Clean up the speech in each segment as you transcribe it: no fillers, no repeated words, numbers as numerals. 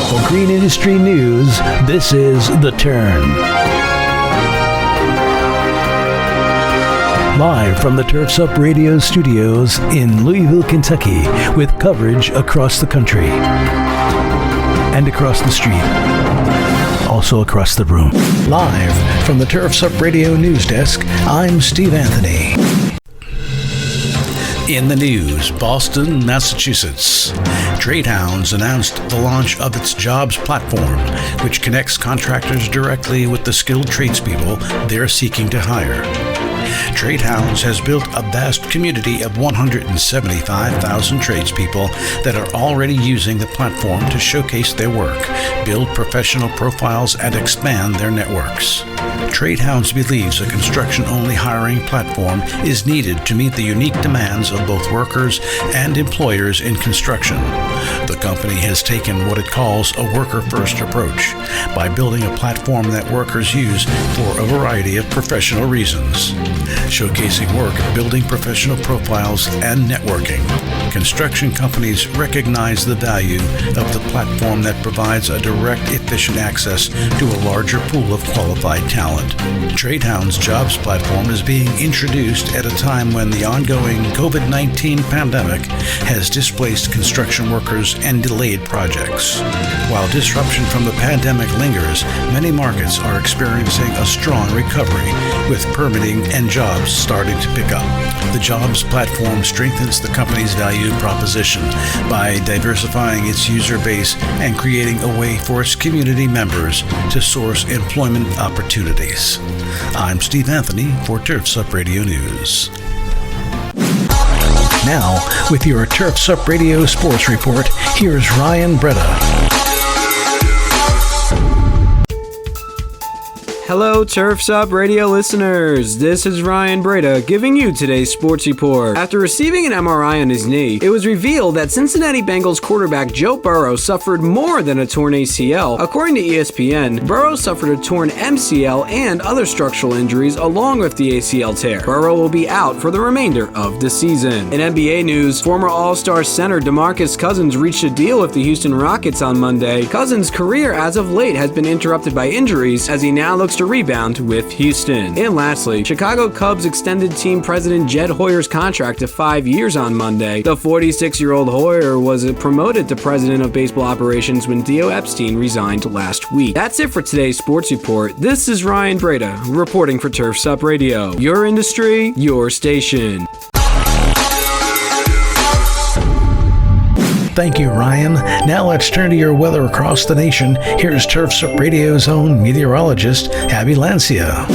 For green industry news, this is The Turn. Live from the Turfs Up Radio studios in Louisville, Kentucky, with coverage across the country and across the street, also across the room. Live from the Turfs Up Radio news desk, I'm Steve Anthony. In the news, Boston, Massachusetts. TradeHounds announced the launch of its jobs platform, which connects contractors directly with the skilled tradespeople they're seeking to hire. TradeHounds has built a vast community of 175,000 tradespeople that are already using the platform to showcase their work, build professional profiles, and expand their networks. TradeHounds believes a construction-only hiring platform is needed to meet the unique demands of both workers and employers in construction. The company has taken what it calls a worker-first approach by building a platform that workers use for a variety of professional reasons, showcasing work, building professional profiles, and networking. Construction companies recognize the value of the platform that provides a direct, efficient access to a larger pool of qualified talent. TradeHounds Jobs Platform is being introduced at a time when the ongoing COVID-19 pandemic has displaced construction workers and delayed projects. While disruption from the pandemic lingers, many markets are experiencing a strong recovery, with permitting and jobs starting to pick up. The Jobs Platform strengthens the company's value proposition by diversifying its user base and creating a way for its community members to source employment opportunities. I'm Steve Anthony for Turfs Up Radio News. Now, with your Turfs Up Radio Sports Report, here's Ryan Breda. Hello, Turfs Up Radio listeners. This is Ryan Breda giving you today's sports report. After receiving an MRI on his knee, it was revealed that Cincinnati Bengals quarterback Joe Burrow suffered more than a torn ACL. According to ESPN, Burrow suffered a torn MCL and other structural injuries along with the ACL tear. Burrow will be out for the remainder of the season. In NBA news, former All-Star center DeMarcus Cousins reached a deal with the Houston Rockets on Monday. Cousins' career as of late has been interrupted by injuries as he now looks to rebound with Houston. And lastly, Chicago Cubs extended team president Jed Hoyer's contract to 5 years on Monday. The 46-year-old Hoyer was promoted to president of baseball operations when Theo Epstein resigned last week. That's it for today's sports report. This is Ryan Breda reporting for Turfs Up Radio. Your industry, your station. Thank you, Ryan. Now let's turn to your weather across the nation. Here's Turfs Up Radio's own meteorologist, Abby Lancia.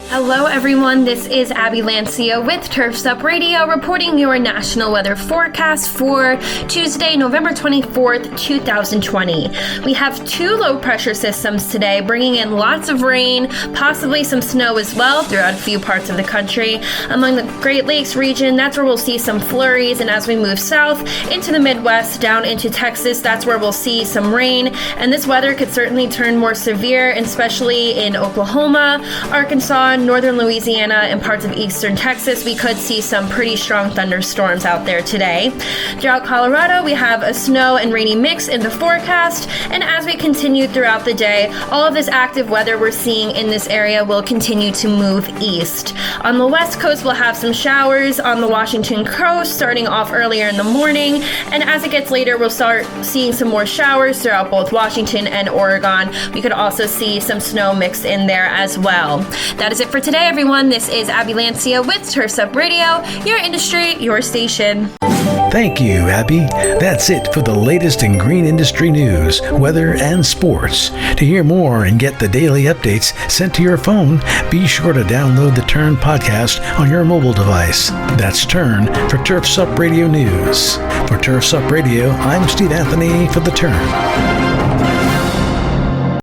Hello everyone, this is Abby Lancia with Turfs Up Radio reporting your national weather forecast for Tuesday, November 24th, 2020. We have two low pressure systems today bringing in lots of rain, possibly some snow as well throughout a few parts of the country. Among the Great Lakes region, that's where we'll see some flurries, and as we move south into the Midwest, down into Texas, that's where we'll see some rain, and this weather could certainly turn more severe, especially in Oklahoma, Arkansas, northern Louisiana, and parts of eastern Texas. We could see some pretty strong thunderstorms out there today. Throughout Colorado, we have a snow and rainy mix in the forecast, and as we continue throughout the day, all of this active weather we're seeing in this area will continue to move east. On the west coast, we'll have some showers on the Washington coast starting off earlier in the morning, and as it gets later, we'll start seeing some more showers throughout both Washington and Oregon. We could also see some snow mixed in there as well. That is it for today, everyone. This is Abby Lancia with Turfs Up Radio, your industry, your station. Thank you, Abby. That's it for the latest in green industry news, weather, and sports. To hear more and get the daily updates sent to your phone, be sure to download the Turn podcast on your mobile device. That's Turn for Turfs Up Radio News. For Turfs Up Radio, I'm Steve Anthony for the Turn.